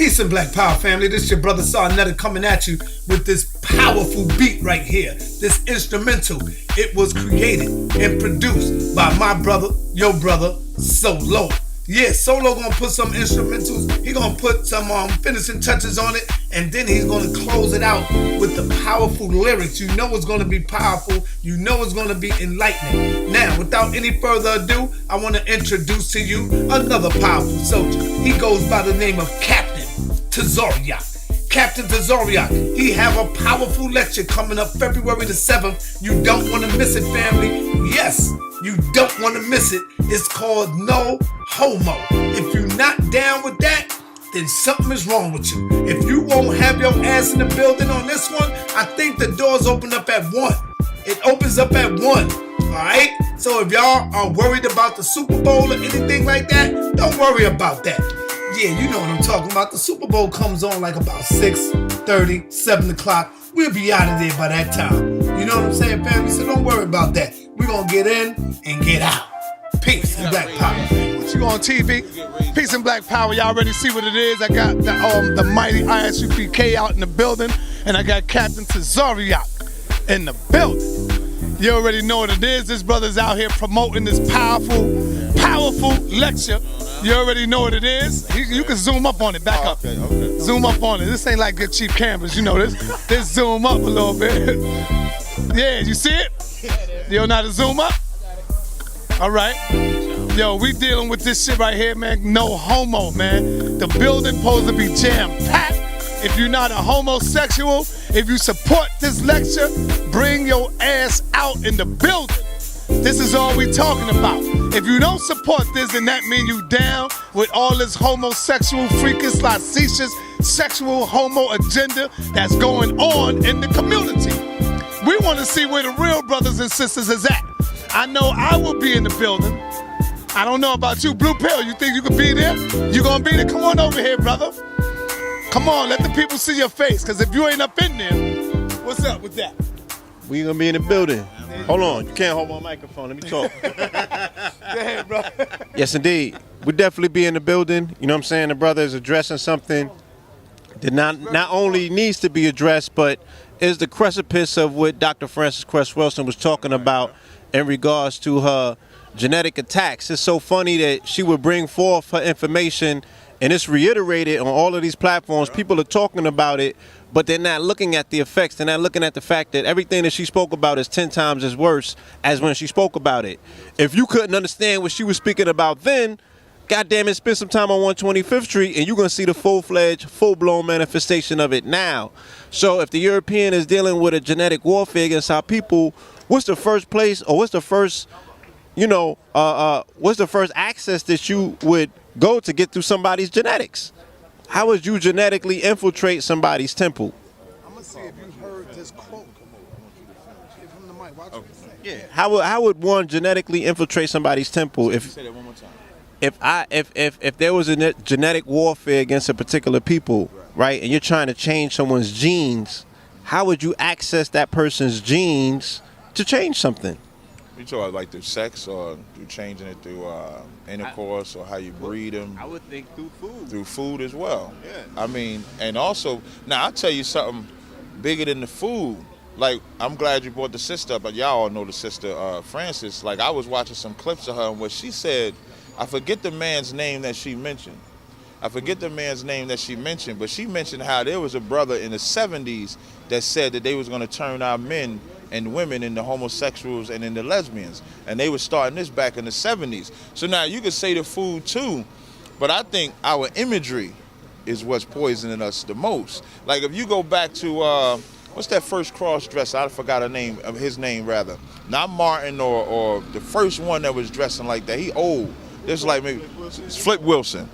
Peace and Black Power family. This is your brother Sarnetta coming at you with this powerful beat right here. This instrumental. It was created and produced by my brother, your brother, Solo. Yeah, Solo gonna put some instrumentals. He gonna put some finishing touches on it, and then he's gonna close it out with the powerful lyrics. You know it's gonna be powerful. You know it's gonna be enlightening. Now, without any further ado, I want to introduce to you another powerful soldier. He goes by the name of Captain Tazaryach. Captain Tazaryach, he have a powerful lecture coming up February the 7th. You don't want to miss it, family. Yes, you don't want to miss it. It's called No Homo. If you're not down with that, then something is wrong with you. If you won't have your ass in the building on this one, I think the doors open up at 1. It opens up at 1. Alright? So if y'all are worried about the Super Bowl or anything like that, don't worry about that. Yeah, you know what I'm talking about. The Super Bowl comes on like about 6:30, 7 o'clock. We'll be out of there by that time. You know what I'm saying, family? So don't worry about that. We're going to get in and get out. Peace and Black Power. What you on TV? Peace and Black Power. Y'all already see what it is. I got the mighty ISUPK out in the building, and I got Captain Tazaryach in the building. You already know what it is. This brother's out here promoting this powerful lecture. You already know what it is. You can zoom up on it. Back up. Okay. Zoom up on it. This ain't like good cheap cameras. You know this. This zoom up a little bit. Yeah, you see it? You don't know how to zoom up? All right. Yo, we dealing with this shit right here, man. No homo, man. The building supposed to be jam-packed. If you're not a homosexual, if you support this lecture, bring your ass out in the building. This is all we talking about. If you don't support this, then that means you down with all this homosexual, freakish, licentious, sexual homo agenda that's going on in the community. We want to see where the real brothers and sisters is at. I know I will be in the building. I don't know about you, Blue Pill. You think you could be there? You gonna be there? Come on over here, brother. Come on, let the people see your face, because if you ain't up in there, what's up with that? We gonna be in the building. Hold on, you can't hold my microphone. Let me talk. Go ahead, bro. Yes, indeed. We definitely be in the building. You know what I'm saying? The brother is addressing something that not only needs to be addressed, but is the precipice of what Dr. Frances Cress Wilson was talking about in regards to her genetic attacks. It's so funny that she would bring forth her information, and it's reiterated on all of these platforms. People are talking about it, but they're not looking at the effects. They're not looking at the fact that everything that she spoke about is 10 times as worse as when she spoke about it. If you couldn't understand what she was speaking about then, goddamn it, spend some time on 125th Street and you're going to see the full-fledged, full-blown manifestation of it now. So if the European is dealing with a genetic warfare against our people, what's the first place, or what's the first, what's the first access that you would go to get through somebody's genetics? How would you genetically infiltrate somebody's temple? I'm gonna see if you heard this quote. Give him the mic. Watch what you say. Yeah. How would one genetically infiltrate somebody's temple? If say that one more time. If there was a genetic warfare against a particular people, right, and you're trying to change someone's genes, how would you access that person's genes to change something? You talk about like through sex, or through changing it through intercourse, or how you breed them? I would think through food. Through food as well. Yeah. I mean, and also, now I'll tell you something bigger than the food. Like, I'm glad you brought the sister up, but y'all all know the sister, Frances. Like, I was watching some clips of her, and what she said, I forget the man's name that she mentioned. But she mentioned how there was a brother in the 70s that said that they was going to turn our men and women into homosexuals and into lesbians. And they were starting this back in the 70s. So now you could say the food too, but I think our imagery is what's poisoning us the most. Like if you go back to, what's that first cross-dresser? I forgot his name rather. Not Martin or the first one that was dressing like that. He old. This is like maybe Flip Wilson.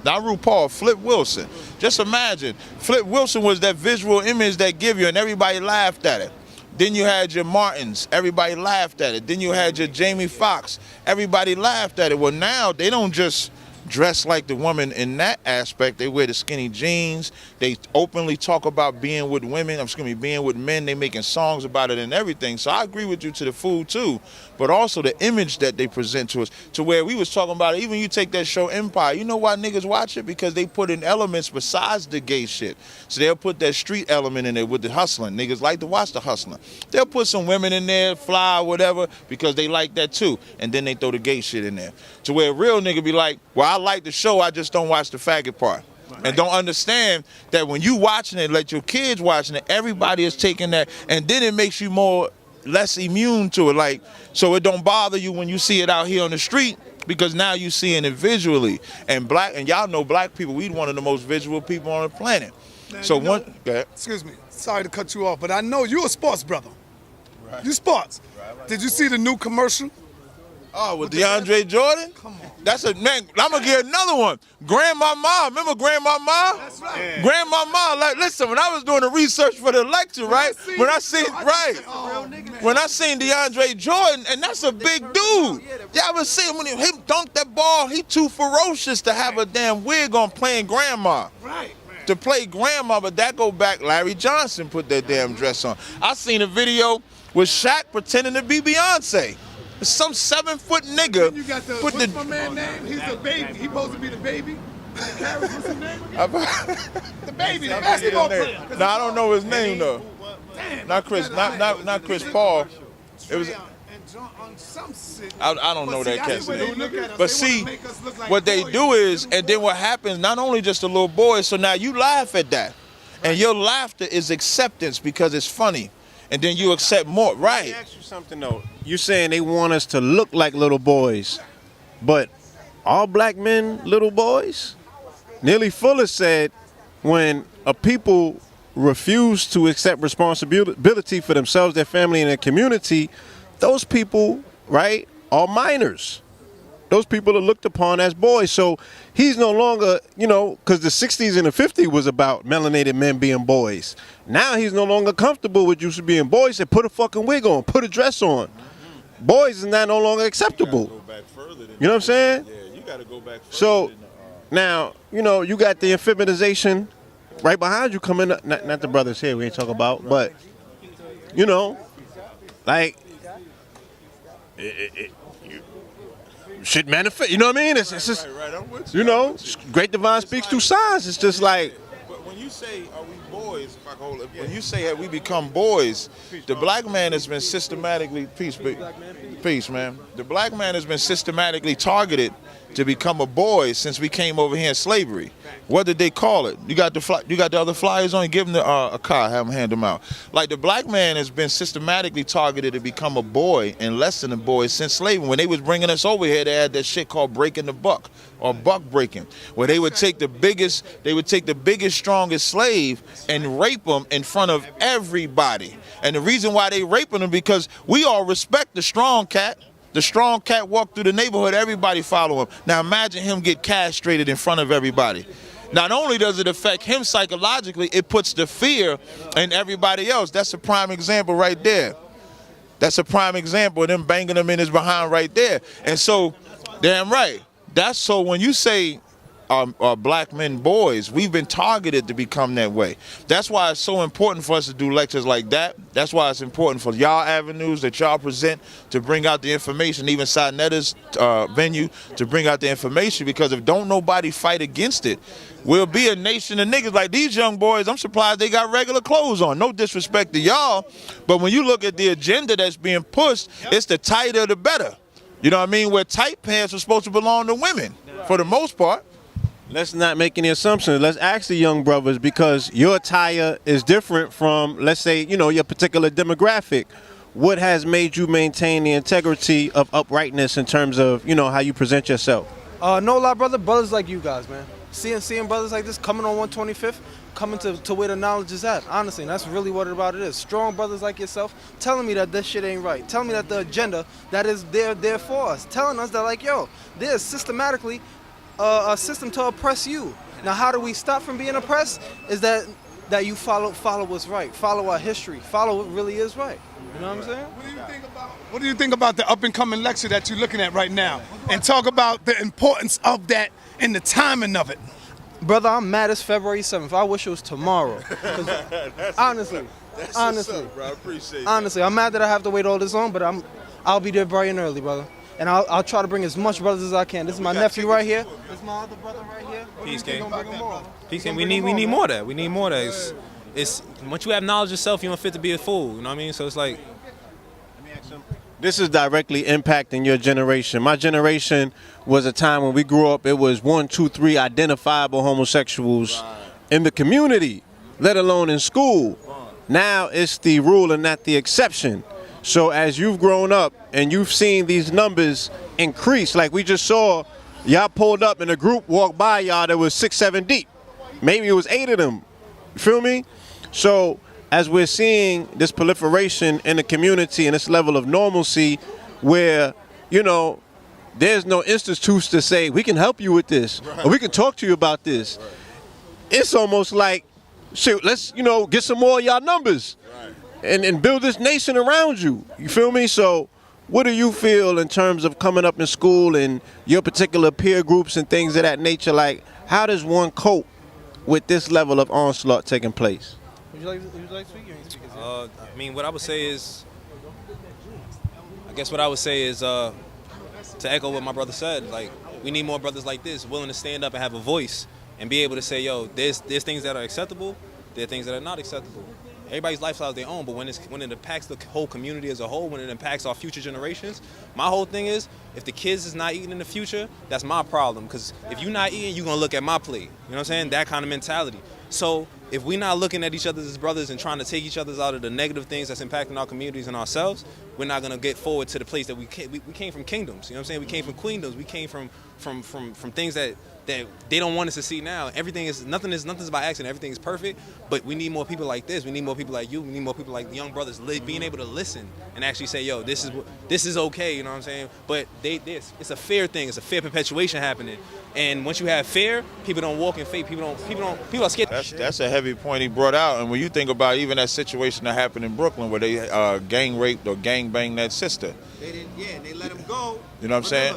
Not RuPaul, Flip Wilson. Just imagine, Flip Wilson was that visual image that give you, and everybody laughed at it. Then you had your Martins, everybody laughed at it. Then you had your Jamie Foxx, everybody laughed at it. Well, now they don't just dress like the woman in that aspect. They wear the skinny jeans. They openly talk about being with women. Being with men. They making songs about it and everything. So I agree with you to the food too, but also the image that they present to us. To where we was talking about it, even you take that show Empire. You know why niggas watch it? Because they put in elements besides the gay shit. So they'll put that street element in there with the hustling. Niggas like to watch the hustling. They'll put some women in there, fly, whatever, because they like that too. And then they throw the gay shit in there. To where a real nigga be like, well, I like the show, I just don't watch the faggot part. Right. And don't understand that when you watching it, like your kids watching it, everybody is taking that, and then it makes you less immune to it. Like, so it don't bother you when you see it out here on the street, because now you seeing it visually. And y'all know black people, we one of the most visual people on the planet. Now, so go ahead. Excuse me, sorry to cut you off, but I know you a sports brother. Right. You sports. Right. Did you see the new commercial? Oh, with DeAndre Jordan? Come on. That's a man. I'm gonna get another one. Grandma Ma, remember Grandma Ma? That's right. Yeah. Grandma Ma, like, listen, when I was doing the research for the lecture, right? When I seen DeAndre Jordan, and that's a big dude. Y'all ever see him when he dunked that ball? He too ferocious to have a damn wig on playing grandma. Right. To play grandma, but that go back. Larry Johnson put that damn dress on. I seen a video with Shaq pretending to be Beyonce. Some 7-foot nigga. You got what's my man's name? He's the baby. He supposed to be the baby. What's his name? The baby, the basketball player. No, I don't know his name though. Damn, not Chris Chris Paul. It was. I don't know that cat's name. But see, what they do is, and then what happens, not only just the little boys, so now you laugh at that. And your laughter is acceptance because it's funny. And then you accept more, right? Let me ask you something though. You're saying they want us to look like little boys, but all black men little boys? Nearly Fuller said when a people refuse to accept responsibility for themselves, their family, and their community, those people, right, are minors. Those people are looked upon as boys. So he's no longer, because the 60s and the 50s was about melanated men being boys. Now he's no longer comfortable with you being boys. Said, put a fucking wig on, put a dress on. Boys is not no longer acceptable. You know what I'm saying? Yeah, you got to go back further. So now, you got the amphibianization right behind you coming up. Not the brothers here we ain't talking about, but, like, shit manifest. You know what I mean? It's just, great divine speaks through signs. It's just like. But when you say, are we boys? When you say have we become boys, the black man has been systematically, peace, man. The black man has been systematically targeted to become a boy since we came over here in slavery. What did they call it? You got the other flyers on? Give them a car, have them hand them out. Like, the black man has been systematically targeted to become a boy and less than a boy since slavery. When they was bringing us over here, they had that shit called breaking the buck or buck breaking, where they would take the biggest, strongest slave and rape them in front of everybody. And the reason why they raping them because we all respect the strong cat. The strong cat walked through the neighborhood, everybody follow him. Now imagine him get castrated in front of everybody. Not only does it affect him psychologically, it puts the fear in everybody else. That's a prime example right there. That's a prime example of them banging him in his behind right there. And so, damn right. That's so when you say black men boys, we've been targeted to become that way. That's why it's so important for us to do lectures like that. That's why it's important for y'all avenues that y'all present to bring out the information, even Sinetta's venue to bring out the information, because if don't nobody fight against it, we'll be a nation of niggas like these young boys. I'm surprised they got regular clothes on. No disrespect to y'all, but when you look at the agenda that's being pushed, it's the tighter the better. You know what I mean? Where tight pants are supposed to belong to women for the most part. Let's not make any assumptions. Let's ask the young brothers, because your attire is different from, let's say, your particular demographic. What has made you maintain the integrity of uprightness in terms of, how you present yourself? No lie, brother. Brothers like you guys, man. Seeing brothers like this coming on 125th, coming to where the knowledge is at. Honestly, and that's really what it is. Strong brothers like yourself telling me that this shit ain't right. Telling me that the agenda that is there for us. Telling us that, like, yo, there's systematically a system to oppress you. Now, how do we stop from being oppressed? Is that you follow what's right, follow our history, follow what really is right. You know what I'm saying? What do you think about the up and coming lecture that you're looking at right now? And talk about the importance of that and the timing of it? Brother, I'm mad as February 7th. I wish it was tomorrow. 'Cause honestly, bro. I appreciate honestly, I'm mad that I have to wait all this long, but I'll be there bright and early, brother. And I'll try to bring as much brothers as I can. This is my nephew right here. This is my other brother right here. Peace, King. Peace, King. We need more of that. We need more of that. It's once you have knowledge yourself, you don't fit to be a fool. You know what I mean? So it's like. This is directly impacting your generation. My generation was a time when we grew up, it was 1, 2, 3 identifiable homosexuals in the community, let alone in school. Now it's the rule and not the exception. So as you've grown up and you've seen these numbers increase, like we just saw, y'all pulled up and a group walked by y'all that was 6, 7 deep. Maybe it was 8 of them. You feel me? So as we're seeing this proliferation in the community and this level of normalcy where, you know, there's no institutes to say, we can help you with this, or we can talk to you about this. It's almost like, shit, let's, you know, get some more of y'all numbers and build this nation around you. You feel me? So what do you feel in terms of coming up in school and your particular peer groups and things of that nature? Like, how does one cope with this level of onslaught taking place? Would you like to speak? I mean, what I would say is, to echo what my brother said, like, we need more brothers like this, willing to stand up and have a voice and be able to say, yo, there's things that are acceptable, there are things that are not acceptable. Everybody's lifestyle is their own, but when it impacts the whole community as a whole, when it impacts our future generations, my whole thing is, if the kids is not eating in the future, that's my problem, because if you're not eating, you're going to look at my plate. You know what I'm saying? That kind of mentality. So if we're not looking at each other as brothers and trying to take each other out of the negative things that's impacting our communities and ourselves, we're not going to get forward to the place that we came from kingdoms. You know what I'm saying? We came from queendoms. We came from things that they don't want us to see now. Nothing's by accident. Everything is perfect. But we need more people like this. We need more people like you. We need more people like the young brothers being able to listen and actually say, yo, this is okay. You know what I'm saying? But it's a fear thing. It's a fear perpetuation happening. And once you have fear, people don't walk in faith. People are scared. That's a heavy point he brought out. And when you think about even that situation that happened in Brooklyn where they gang raped or gang banged that sister. They let him go. You know what I'm saying?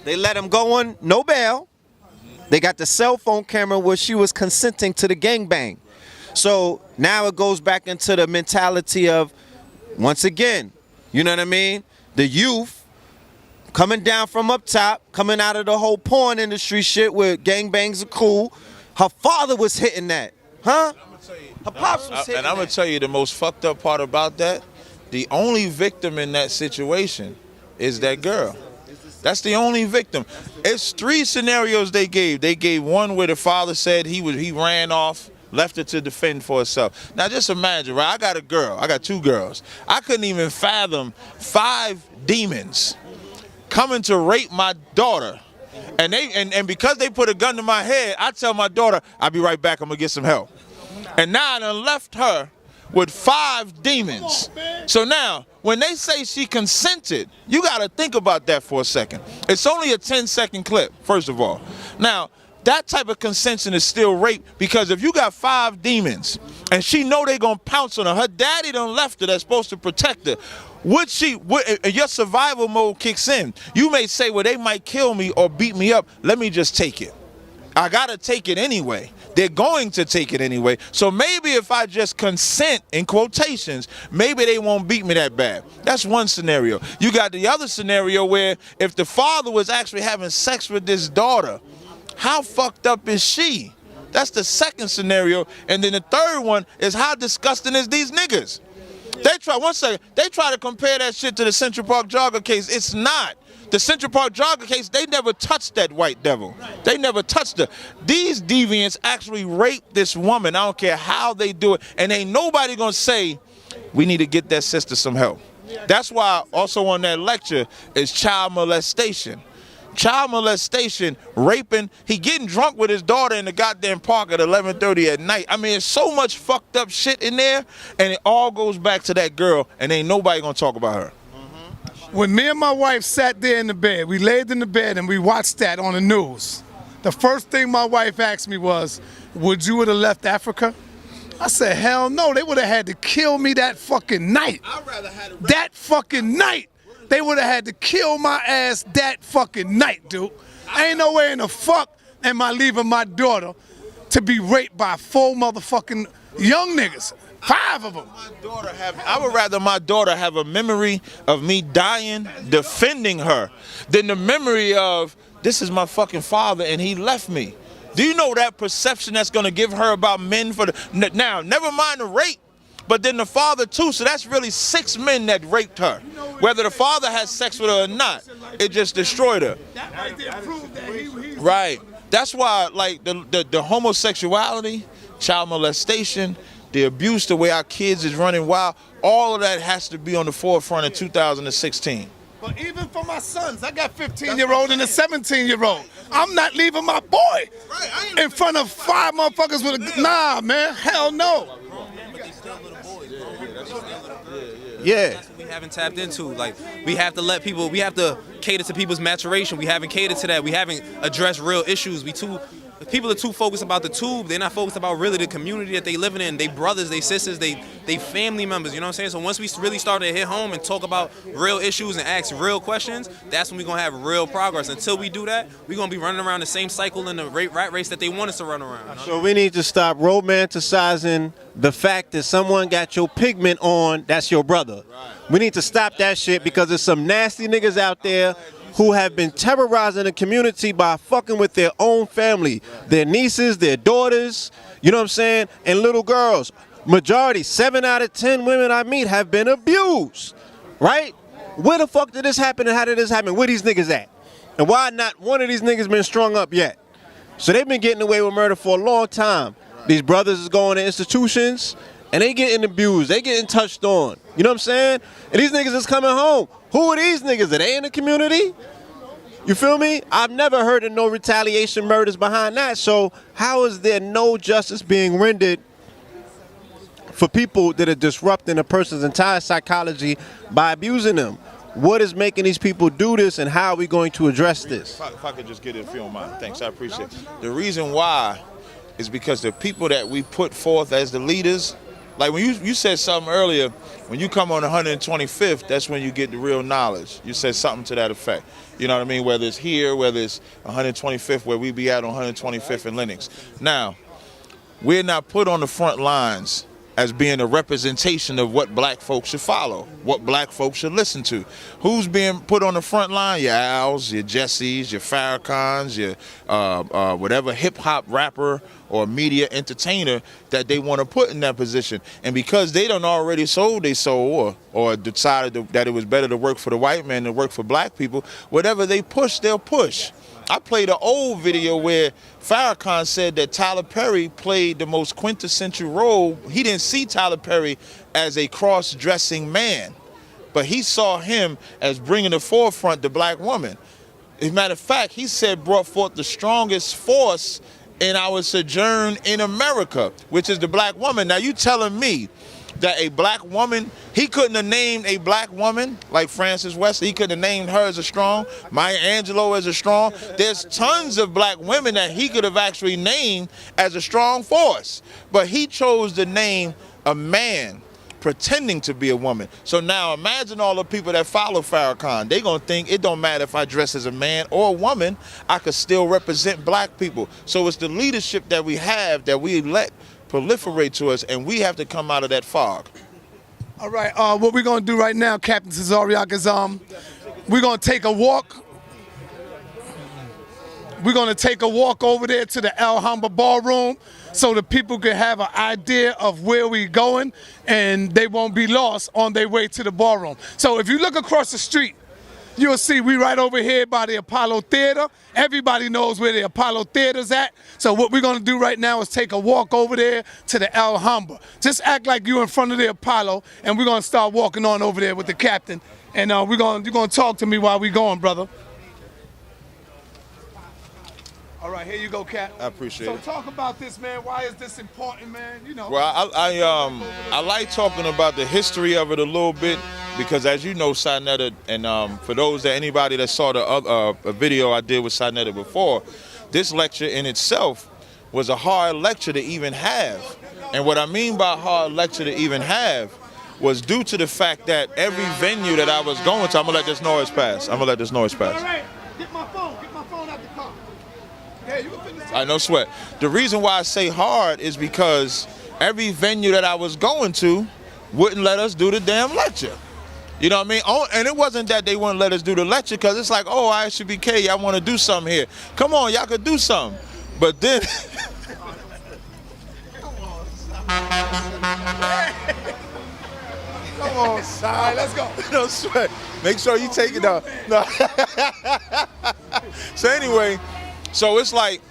They let him go on no bail. They got the cell phone camera where she was consenting to the gangbang. So now it goes back into the mentality of, once again, you know what I mean? The youth coming down from up top, coming out of the whole porn industry shit where gangbangs are cool. Her father was hitting that, huh? Her pops was hitting that. And I'm going to tell you the most fucked up part about that. The only victim in that situation is that girl. That's the only victim. It's 3 scenarios they gave. They gave one where the father said he ran off, left her to defend for herself. Now just imagine, right? I got a girl. I got 2 girls. I couldn't even fathom 5 demons coming to rape my daughter. And because they put a gun to my head, I tell my daughter, I'll be right back, I'm gonna get some help. And now I done left her with 5 demons. So now, when they say she consented, you gotta think about that for a second. It's only a 10-second clip, first of all. Now, that type of consension is still rape, because if you got 5 demons and she know they gonna pounce on her daddy done left her that's supposed to protect her, your survival mode kicks in. You may say, well, they might kill me or beat me up, let me just take it. I gotta take it anyway. They're going to take it anyway. So maybe if I just consent, in quotations, maybe they won't beat me that bad. That's one scenario. You got the other scenario where if the father was actually having sex with this daughter, how fucked up is she? That's the second scenario. And then the third one is, how disgusting is these niggas? They try to compare that shit to the Central Park jogger case. It's not. The Central Park jogger case, they never touched that white devil. They never touched her. These deviants actually raped this woman. I don't care how they do it. And ain't nobody gonna say, we need to get that sister some help. That's why also on that lecture is child molestation. Child molestation, raping, he getting drunk with his daughter in the goddamn park at 11:30 at night. I mean, it's so much fucked up shit in there, and it all goes back to that girl, and ain't nobody gonna talk about her. When me and my wife sat there in the bed, we laid in the bed and we watched that on the news. The first thing my wife asked me was, would you have left Africa? I said, hell no, they would have had to kill me that fucking night. I'd rather have it that fucking night. They would have had to kill my ass that fucking night, dude. Ain't no way in the fuck am I leaving my daughter to be raped by 4 motherfucking young niggas? 5 of them. I would rather my daughter have a memory of me dying defending her than the memory of this is my fucking father and he left me. Do you know that perception that's going to give her about men for the now? Never mind the rape, but then the father too. So that's really 6 men that raped her. Whether the father has sex with her or not, it just destroyed her. That right there proved that he Right. That's why, like the homosexuality, child molestation, the abuse, the way our kids is running wild, all of that has to be on the forefront in 2016. But even for my sons, I got 15-year-old and a 17-year-old. I'm not leaving my boy in front of 5 motherfuckers with a nah, man. Hell no. Yeah. That's what we haven't tapped into. Like, we have to let people, we have to cater to people's maturation. We haven't catered to that. We haven't addressed real issues. People are too focused about the tube. They're not focused about really the community that they living in. They brothers, they sisters, they family members, you know what I'm saying? So once we really start to hit home and talk about real issues and ask real questions, that's when we're going to have real progress. Until we do that, we're going to be running around the same cycle in the rat race that they want us to run around. You know? So we need to stop romanticizing the fact that someone got your pigment on, that's your brother. We need to stop that shit because there's some nasty niggas out there who have been terrorizing the community by fucking with their own family, their nieces, their daughters, you know what I'm saying, and little girls. Majority, 7 out of 10 women I meet have been abused, right? Where the fuck did this happen and how did this happen? Where these niggas at? And why not one of these niggas been strung up yet? So they've been getting away with murder for a long time. These brothers is going to institutions and they getting abused, they getting touched on, you know what I'm saying? And these niggas is coming home. Who are these niggas? Are they in the community? You feel me? I've never heard of no retaliation murders behind that. So how is there no justice being rendered for people that are disrupting a person's entire psychology by abusing them? What is making these people do this and how are we going to address this? If I could just get it, if you don't mind. Thanks, I appreciate it. The reason why is because the people that we put forth as the leaders, like when you said something earlier, when you come on 125th, that's when you get the real knowledge. You said something to that effect. You know what I mean? Whether it's here, whether it's 125th, where we be at on 125th and Lenox. Now, we're not put on the front lines as being a representation of what black folks should follow, what black folks should listen to. Who's being put on the front line? Your Al's, your Jesse's, your Farrakhan's, your whatever hip-hop rapper or media entertainer that they want to put in that position. And because they done already sold their soul or decided that it was better to work for the white man than work for black people, whatever they push, they'll push. I played an old video where Farrakhan said that Tyler Perry played the most quintessential role. He didn't see Tyler Perry as a cross-dressing man, but he saw him as bringing the forefront the black woman. As a matter of fact, he said brought forth the strongest force in our sojourn in America, which is the black woman. Now you telling me that a black woman, he couldn't have named a black woman like Frances Wesley, he couldn't have named her as a strong, Maya Angelou as a strong. There's tons of black women that he could have actually named as a strong force, but he chose to name a man pretending to be a woman. So now imagine all the people that follow Farrakhan. They gonna think it don't matter if I dress as a man or a woman, I could still represent black people. So it's the leadership that we have that we let proliferate to us, and we have to come out of that fog. All right, what we're gonna do right now, Captain Tazaryach, is we're gonna take a walk. We're gonna take a walk over there to the Alhambra Ballroom so the people can have an idea of where we're going and they won't be lost on their way to the ballroom. So if you look across the street, you'll see we right over here by the Apollo Theater. Everybody knows where the Apollo Theater's at. So what we're gonna do right now is take a walk over there to the Alhambra. Just act like you're in front of the Apollo, and we're gonna start walking on over there with the captain. And you're gonna talk to me while we going, brother. All right, here you go, Cap. I appreciate it. So talk about this, man. Why is this important, man? You know. Well, I like talking about the history of it a little bit because, as you know, Sinetta, and for those anybody that saw the video I did with Sinetta before, this lecture in itself was a hard lecture to even have. And what I mean by hard lecture to even have was due to the fact that every venue that I was going to, I'm gonna let this noise pass. All right, get my phone out the car. Yeah, you can No sweat. The reason why I say hard is because every venue that I was going to wouldn't let us do the damn lecture. You know what I mean? Oh, and it wasn't that they wouldn't let us do the lecture, because it's like, oh, ISUPK, y'all want to do something here. Come on, y'all could do something. But then... Come on, side. Let's go. No sweat. Make sure you take it down. No. So anyway, so it's like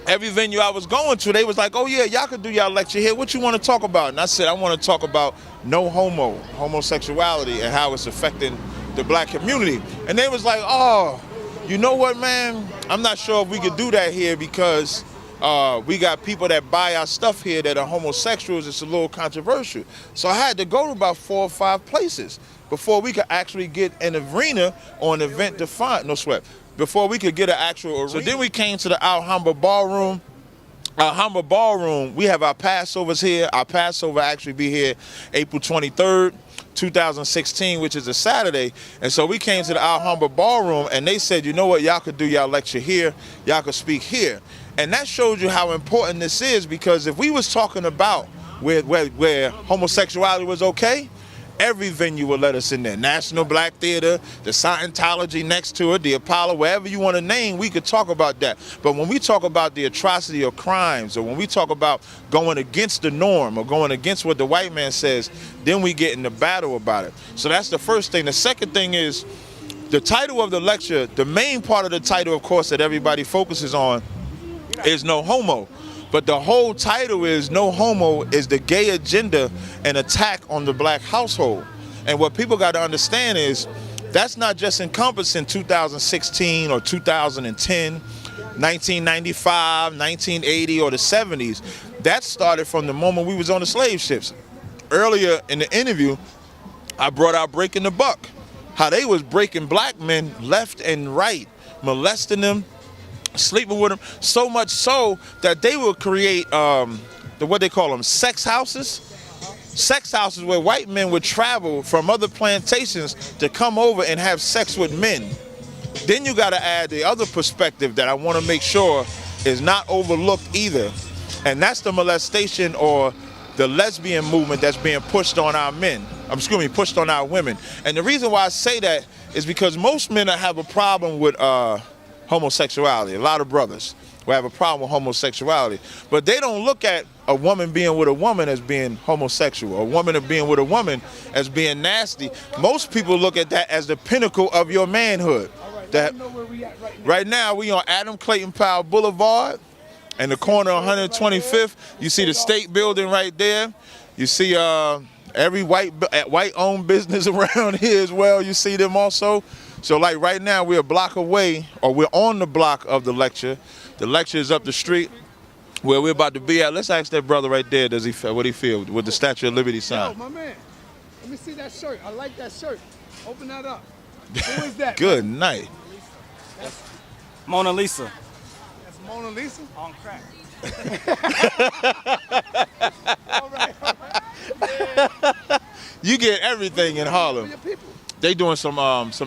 every venue I was going to, they was like, oh yeah, y'all could do y'all lecture here. What you want to talk about? And I said, I want to talk about homosexuality and how it's affecting the black community. And they was like, oh, you know what, man? I'm not sure if we could do that here because we got people that buy our stuff here that are homosexuals. It's a little controversial. So I had to go to about 4 or 5 places before we could actually get an arena or an event defined. No sweat. Before we could get an actual arena. So then we came to the Alhambra Ballroom. Alhambra Ballroom, we have our Passovers here. Our Passover actually be here April 23rd, 2016, which is a Saturday. And so we came to the Alhambra Ballroom and they said, you know what, y'all could do y'all lecture here, y'all could speak here. And that shows you how important this is, because if we was talking about where homosexuality was okay, every venue will let us in there. National Black Theater, the Scientology next to it, the Apollo, wherever you want to name, we could talk about that. But when we talk about the atrocity of crimes, or when we talk about going against the norm or going against what the white man says, then we get in the battle about it. So that's the first thing. The second thing is the title of the lecture. The main part of the title, of course, that everybody focuses on is No Homo. But the whole title is No Homo is the gay agenda and attack on the black household. And what people got to understand is that's not just encompassing 2016 or 2010, 1995, 1980, or the 70s. That started from the moment we was on the slave ships. Earlier in the interview, I brought out Breaking the Buck, how they was breaking black men left and right, molesting them, sleeping with them, so much so that they would create what they call them, sex houses. Sex houses where white men would travel from other plantations to come over and have sex with men. Then you got to add the other perspective that I want to make sure is not overlooked either, and that's the molestation or the lesbian movement that's being pushed on our men. Pushed on our women. And the reason why I say that is because most men have a problem with homosexuality. A lot of brothers will have a problem with homosexuality, but they don't look at a woman being with a woman as being homosexual, a woman being with a woman as being nasty. Most people look at that as the pinnacle of your manhood. That right now we on Adam Clayton Powell Boulevard, in the corner of 125th. You see the state building right there. You see every white-owned business around here as well. You see them also. So like right now we're a block away, or we're on the block of the lecture. The lecture is up the street where we're about to be at. Let's ask that brother right there, what he feel with the Statue of Liberty sign. Yo, my man, let me see that shirt. I like that shirt. Open that up. Who is that? Good night. That's Mona Lisa. That's Mona Lisa? On crack. All right. You get everything in Harlem. Your people. They doing some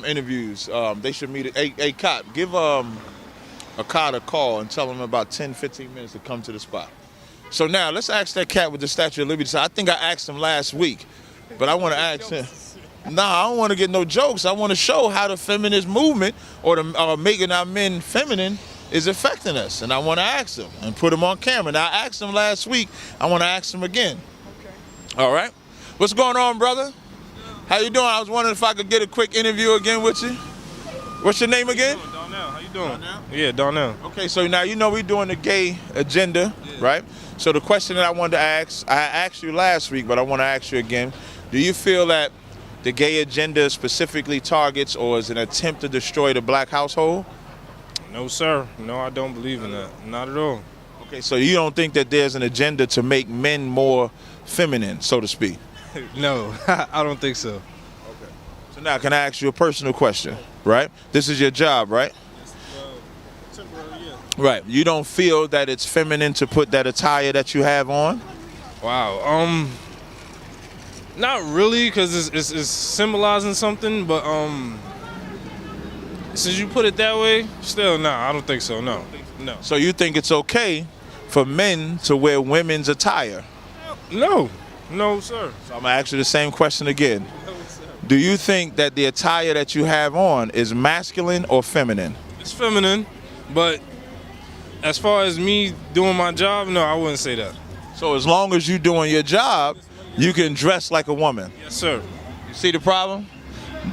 interviews. They should meet a cop. Give a cop a call and tell him about 10-15 minutes to come to the spot. So now let's ask that cat with the Statue of Liberty. So I think I asked him last week, but I want to ask him. Nah, I don't want to get no jokes. I want to show how the feminist movement or the making our men feminine is affecting us, and I want to ask him and put him on camera. Now I asked him last week. I want to ask him again. Okay. All right. What's going on, brother? How you doing? I was wondering if I could get a quick interview again with you. What's your name again? Donnell. How you doing? Donnell? Yeah, Donnell. Okay, so now you know we're doing the gay agenda, right? So the question that I wanted to ask, I asked you last week, but I want to ask you again. Do you feel that the gay agenda specifically targets or is an attempt to destroy the black household? No, sir. No, I don't believe in that. Not at all. Okay, so you don't think that there's an agenda to make men more feminine, so to speak? No, I don't think so. Okay. So now can I ask you a personal question, right? This is your job, right? Temporary, yeah. Right. You don't feel that it's feminine to put that attire that you have on? Wow. Not really, because it's symbolizing something, but since you put it that way, still, nah, I don't think so, no. No. So you think it's okay for men to wear women's attire? No. No, sir. So I'm gonna ask you the same question again. Do you think that the attire that you have on is masculine or feminine? It's feminine, but as far as me doing my job, no, I wouldn't say that. So as long as you're doing your job, you can dress like a woman. Yes, sir. You see the problem?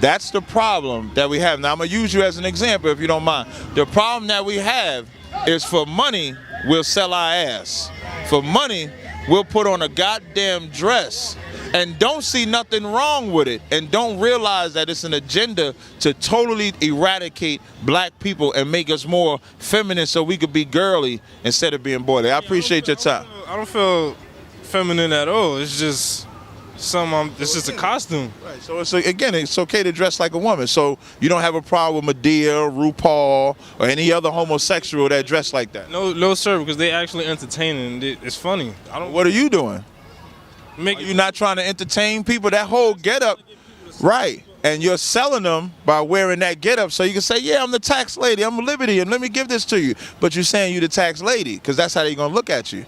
That's the problem that we have. Now I'm gonna use you as an example if you don't mind. The problem that we have is for money, we'll sell our ass. For money, we'll put on a goddamn dress and don't see nothing wrong with it and don't realize that it's an agenda to totally eradicate black people and make us more feminine so we could be girly instead of being boy. I appreciate your time. I don't feel feminine at all. It's just it's just a costume. Right. So again, it's okay to dress like a woman. So you don't have a problem with Medea, RuPaul, or any other homosexual that dress like that. No, sir, because they actually entertaining. It's funny. What are you doing? Are you not trying to entertain people? That whole getup, right? And you're selling them by wearing that getup, so you can say, "Yeah, I'm the tax lady. I'm a Liberty, and let me give this to you." But you're saying you're the tax lady because that's how they're gonna look at you.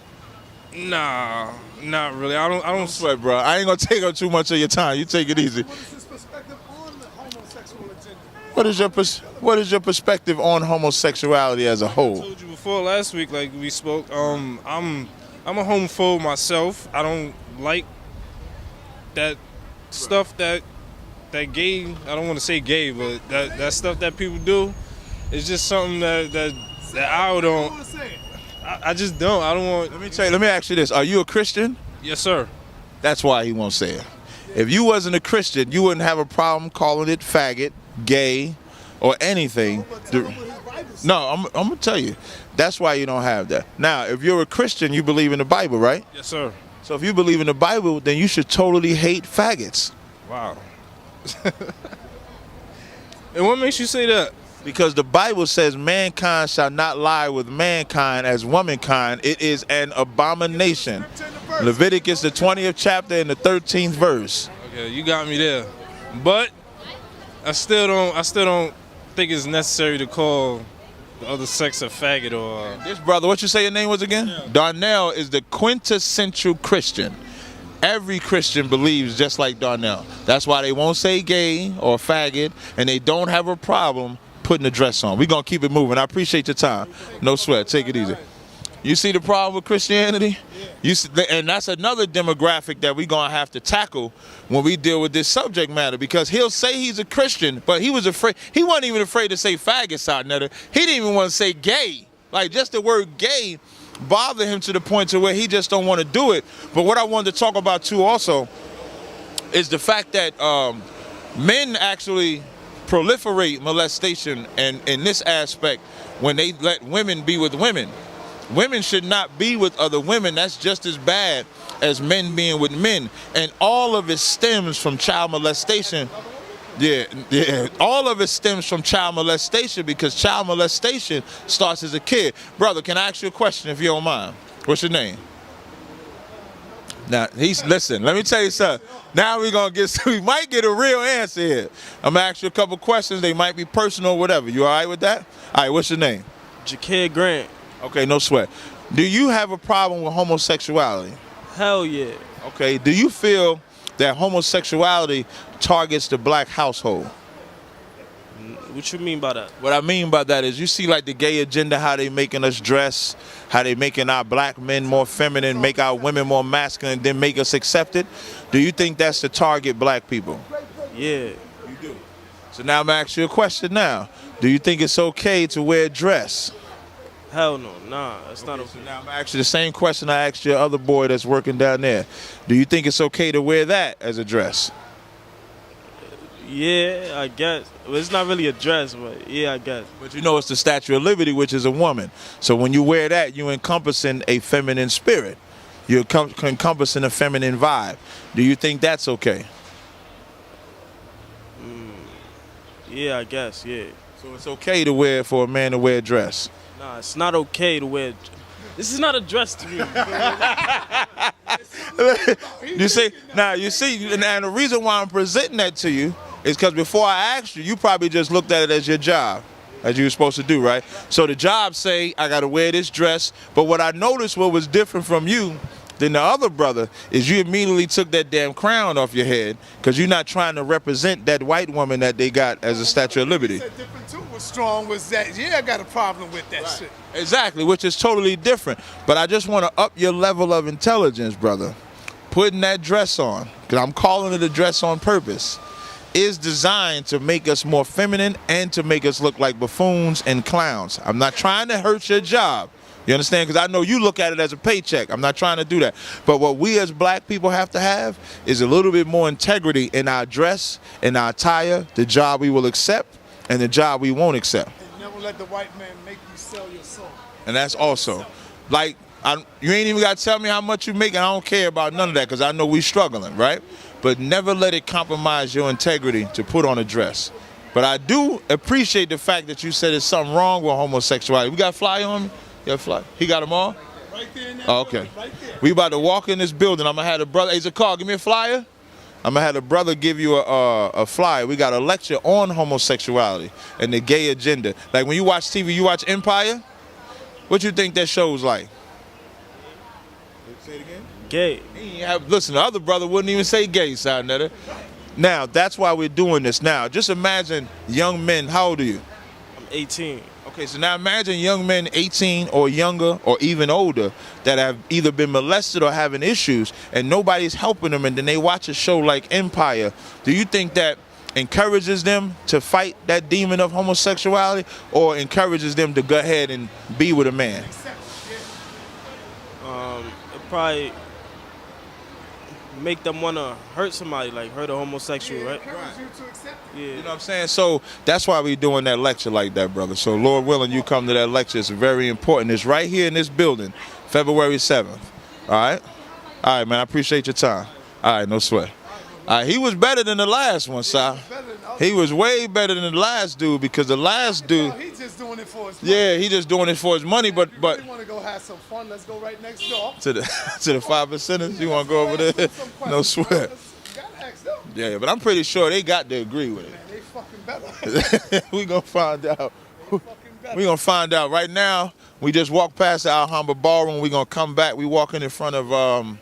Nah, not really. I don't sweat, bro. I ain't gonna take up too much of your time. You take it easy. What is his perspective on the homosexual agenda? What is your perspective on homosexuality as a whole? I told you before last week, like we spoke. I'm a homophobe myself. I don't like that stuff that gay. I don't want to say gay, but that stuff that people do. It's just something that I don't. I just don't. I don't want. Let me ask you this: are you a Christian? Yes, sir. That's why he won't say it. If you wasn't a Christian, you wouldn't have a problem calling it faggot, gay, or anything. No, I'm gonna tell you. That's why you don't have that. Now, if you're a Christian, you believe in the Bible, right? Yes, sir. So if you believe in the Bible, then you should totally hate faggots. Wow. And what makes you say that? Because the Bible says mankind shall not lie with mankind as womankind. It is an abomination. Leviticus, the 20th chapter and the 13th verse. Okay, you got me there. But I still don't think it's necessary to call the other sex a faggot or... This brother, what you say your name was again? Yeah. Darnell is the quintessential Christian. Every Christian believes just like Darnell. That's why they won't say gay or faggot, and they don't have a problem putting a dress on. We're going to keep it moving. I appreciate your time. No sweat. Take it easy. You see the problem with Christianity? You see, and that's another demographic that we're going to have to tackle when we deal with this subject matter, because he'll say he's a Christian, but he was afraid. He wasn't even afraid to say faggots out there. He didn't even want to say gay. Like, just the word gay bothered him to the point to where he just don't want to do it. But what I wanted to talk about too also is the fact that men actually proliferate molestation, and in this aspect when they let women be with women. Women should not be with other women. That's just as bad as men being with men. And all of it stems from child molestation. Yeah. All of it stems from child molestation, because child molestation starts as a kid. Brother, can I ask you a question if you don't mind? What's your name? Now, listen, let me tell you something. Now we might get a real answer here. I'm gonna ask you a couple questions. They might be personal or whatever. You all right with that? All right, what's your name? Jakir Grant. Okay, no sweat. Do you have a problem with homosexuality? Hell yeah. Okay, do you feel that homosexuality targets the black household? What you mean by that? What I mean by that is, you see like the gay agenda, how they making us dress, how they making our black men more feminine, make our women more masculine, then make us accepted. Do you think that's to target black people? Yeah. You do. So now I'm gonna ask you a question now. Do you think it's okay to wear a dress? Hell no, nah, it's not okay. So now I'm gonna ask you the same question I asked your other boy that's working down there. Do you think it's okay to wear that as a dress? Yeah, I guess. Well, it's not really a dress, but yeah, I guess. But you know it's the Statue of Liberty, which is a woman. So when you wear that, you're encompassing a feminine spirit. You're encompassing a feminine vibe. Do you think that's okay? Yeah, I guess, yeah. So it's okay to wear, for a man to wear a dress? Nah, it's not okay to wear. This is not a dress to me. You see, and the reason why I'm presenting that to you is because before I asked you, you probably just looked at it as your job. as you were supposed to do, right? So the job say, I gotta wear this dress. But what I noticed what was different from you than the other brother is you immediately took that damn crown off your head because you're not trying to represent that white woman that they got as a Statue of Liberty. What's different too was strong was that, I got a problem with that shit. Exactly, which is totally different. But I just want to up your level of intelligence, brother. Putting that dress on, because I'm calling it a dress on purpose, is designed to make us more feminine and to make us look like buffoons and clowns. I'm not trying to hurt your job. You understand? Because I know you look at it as a paycheck. I'm not trying to do that. But what we as black people have to have is a little bit more integrity in our dress, in our attire, the job we will accept, and the job we won't accept. And never let the white man make you sell your soul. And that's also, like, you ain't even got to tell me how much you make, and I don't care about none of that because I know we struggling, right? But never let it compromise your integrity to put on a dress. But I do appreciate the fact that you said there's something wrong with homosexuality. We got a flyer on me? Yeah, fly. He got them all? Right there in that okay. right there. We about to walk in this building. I'm going to have a brother. Hey, Zakar, give me a flyer. I'm going to have a brother give you a flyer. We got a lecture on homosexuality and the gay agenda. Like when you watch TV, you watch Empire? What you think that show's like? Say it again? Gay. Listen, the other brother wouldn't even say gay, Side Netter. Now, that's why we're doing this now. Just imagine young men. How old are you? I'm 18. Okay, so now imagine young men 18 or younger or even older that have either been molested or having issues and nobody's helping them, and then they watch a show like Empire. Do you think that encourages them to fight that demon of homosexuality or encourages them to go ahead and be with a man? It probably make them want to hurt somebody, like hurt a homosexual, right? Yeah. You know what I'm saying? So that's why we're doing that lecture like that, brother. So Lord willing, you come to that lecture. It's very important. It's right here in this building, February 7th. All right? All right, man. I appreciate your time. All right, no sweat. All right, he was better than the last one, Si. He was way better than the last dude because the last dude. He's just doing it for his money. Yeah, he just doing it for his money, but If you want to go have some fun, let's go right next door. to the 5%ers, you want to go over there? No sweat. Yeah, but I'm pretty sure they got to agree with it. Man, they fucking better. We gonna find out. We gonna find out. Right now, we just walked past the Alhambra Ballroom. We gonna come back. We walking in front of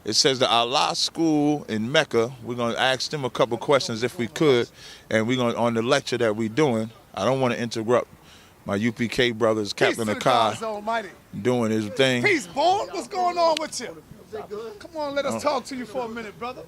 it says the Allah School in Mecca. We're gonna ask them a couple questions if we could, and we're gonna on the lecture that we're doing. I don't want to interrupt my UPK brothers, Captain Akai, doing his thing. Peace, Born. What's going on with you? Come on, let us talk to you for a minute, brother.